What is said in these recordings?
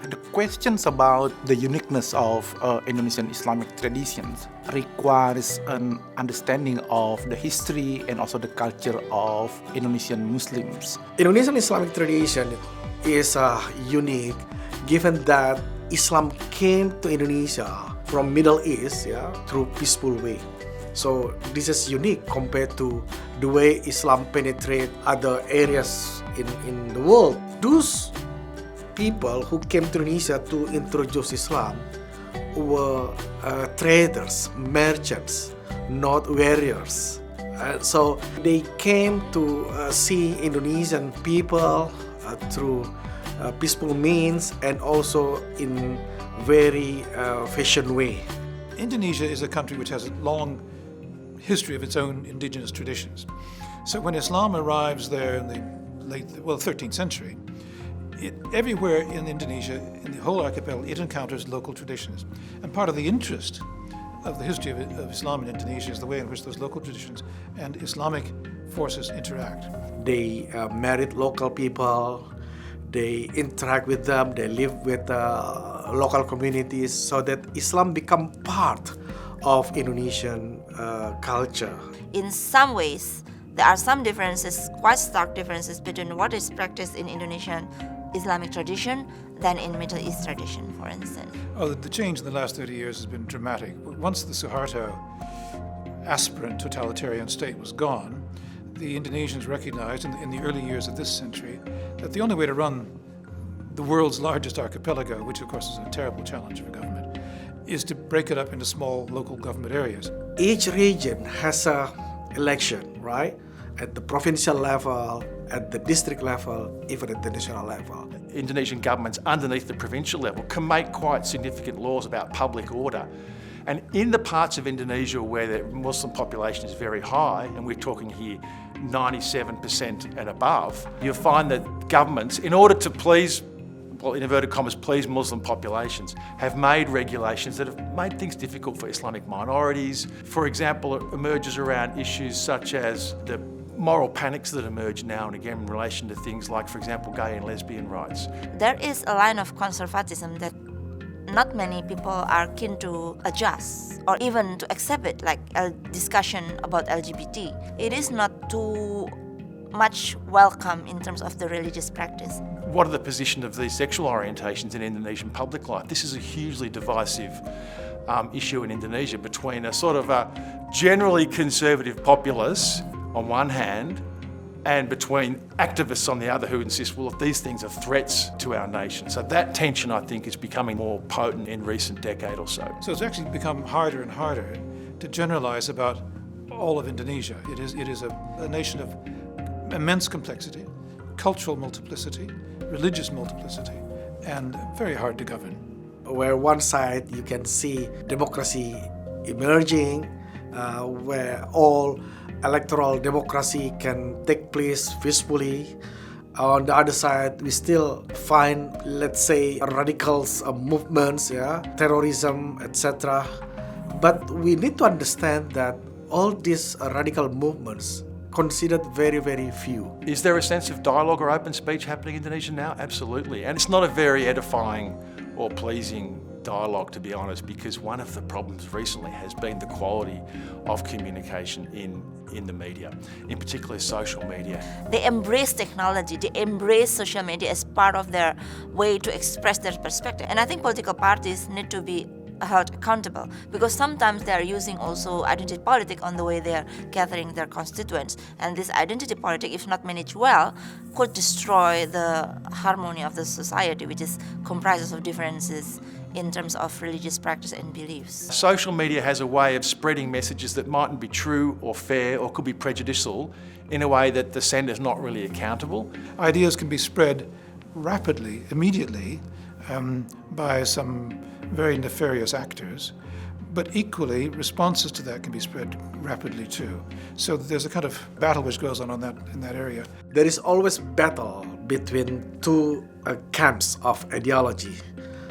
The questions about the uniqueness of Indonesian Islamic traditions requires an understanding of the history and also the culture of Indonesian Muslims. Indonesian Islamic tradition is unique given that Islam came to Indonesia from Middle East through peaceful way. So this is unique compared to the way Islam penetrate other areas in the world. Those people who came to Indonesia to introduce Islam were traders, merchants, not warriors. So they came to see Indonesian people through peaceful means and also in very fashion way. Indonesia is a country which has a long history of its own indigenous traditions. So when Islam arrives there in the 13th century, everywhere in Indonesia, in the whole archipelago, it encounters local traditions. And part of the interest of the history of Islam in Indonesia is the way in which those local traditions and Islamic forces interact. They married local people, they interact with them, they live with local communities so that Islam become part of Indonesian culture. In some ways, there are some differences, quite stark differences between what is practiced in Indonesian Islamic tradition than in Middle East tradition, for instance. Oh, the change in the last 30 years has been dramatic. Once the Suharto aspirant totalitarian state was gone, the Indonesians recognized in the early years of this century that the only way to run the world's largest archipelago, which of course is a terrible challenge for government, is to break it up into small local government areas. Each region has a election, right? At the provincial level, at the district level, even at the national level. Indonesian governments underneath the provincial level can make quite significant laws about public order. And in the parts of Indonesia where the Muslim population is very high, and we're talking here 97% and above, you'll find that governments, in order to please, well, in inverted commas, please Muslim populations, have made regulations that have made things difficult for Islamic minorities. For example, it emerges around issues such as the moral panics that emerge now and again in relation to things like, for example, gay and lesbian rights. There is a line of conservatism that not many people are keen to adjust or even to accept it, like a discussion about LGBT. It is not too much welcome in terms of the religious practice. What are the position of these sexual orientations in Indonesian public life? This is a hugely divisive issue in Indonesia between a sort of a generally conservative populace on one hand and between activists on the other who insist, well, if these things are threats to our nation. So that tension, I think, is becoming more potent in recent decade or so. So it's actually become harder and harder to generalize about all of Indonesia. It is a nation of immense complexity, cultural multiplicity, religious multiplicity, and very hard to govern. Where one side you can see democracy emerging, where all electoral democracy can take place peacefully. On the other side, we still find, let's say, radicals movements, terrorism, etc. But we need to understand that all these radical movements considered very, very few. Is there a sense of dialogue or open speech happening in Indonesia now? Absolutely. And it's not a very edifying or pleasing dialogue, to be honest, because one of the problems recently has been the quality of communication in the media, in particular social media. They embrace technology, they embrace social media as part of their way to express their perspective. And I think political parties need to be held accountable because sometimes they are using also identity politics on the way they are gathering their constituents. And this identity politics, if not managed well, could destroy the harmony of the society, which is comprises of differences in terms of religious practice and beliefs. Social media has a way of spreading messages that mightn't be true or fair or could be prejudicial in a way that the sender is not really accountable. Ideas can be spread rapidly, immediately, by some very nefarious actors, but equally responses to that can be spread rapidly too. So there's a kind of battle which goes on that in that area. There is always battle between two camps of ideology,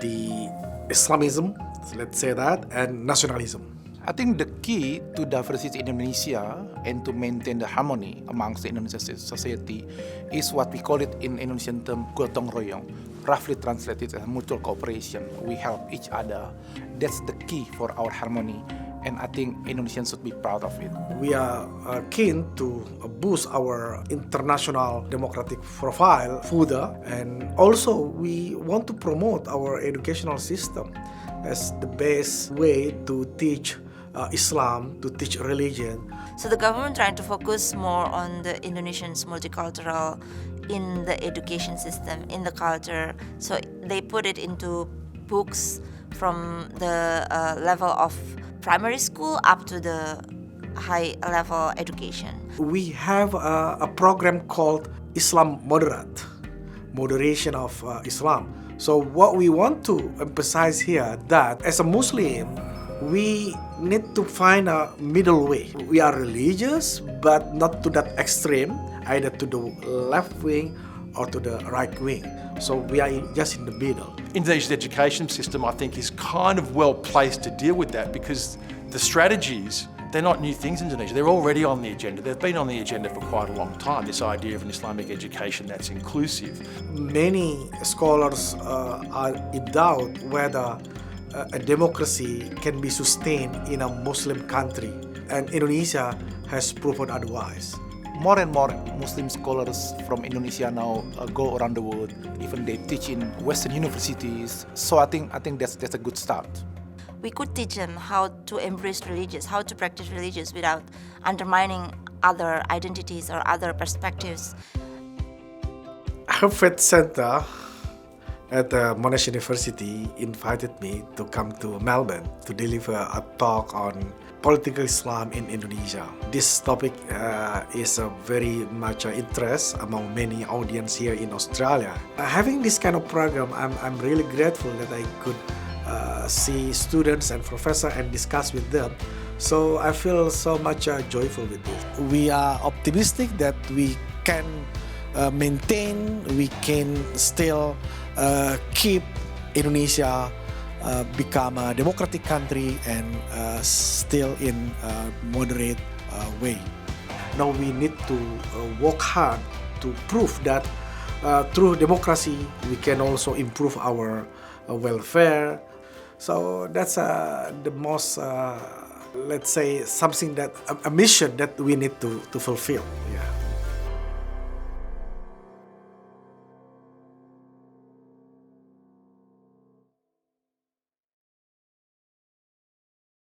the Islamism, let's say that, and nationalism. I think the key to diversity in Indonesia and to maintain the harmony amongst the Indonesian society is what we call it in Indonesian term gotong royong. roughly translated as mutual cooperation. We help each other. That's the key for our harmony, and I think Indonesians should be proud of it. We are keen to boost our international democratic profile further, and also we want to promote our educational system as the best way to teach Islam, to teach religion. So the government trying to focus more on the Indonesians multicultural in the education system, in the culture. So they put it into books from the level of primary school up to the high level education. We have a program called Islam Moderate, moderation of Islam. So what we want to emphasize here that as a Muslim, we need to find a middle way. We are religious, but not to that extreme, either to the left wing or to the right wing. So we are just in the middle. Indonesia's education system, I think, is kind of well placed to deal with that because the strategies, they're not new things in Indonesia. They're already on the agenda. They've been on the agenda for quite a long time, this idea of an Islamic education that's inclusive. Many scholars are in doubt whether a democracy can be sustained in a Muslim country, and Indonesia has proven otherwise. More and more Muslim scholars from Indonesia now go around the world. Even they teach in Western universities. So I think that's a good start. We could teach them how to embrace religious, how to practice religious without undermining other identities or other perspectives. Faith Center at Monash University invited me to come to Melbourne to deliver a talk on political Islam in Indonesia. This topic is a very much interest among many audience here in Australia. Having this kind of program, I'm really grateful that I could see students and professors and discuss with them. So I feel so much joyful with this. We are optimistic that we can maintain, we can still keep Indonesia become a democratic country and still in a moderate way. Now we need to work hard to prove that through democracy we can also improve our welfare. So that's the most, let's say, something that a mission that we need to fulfill. Yeah.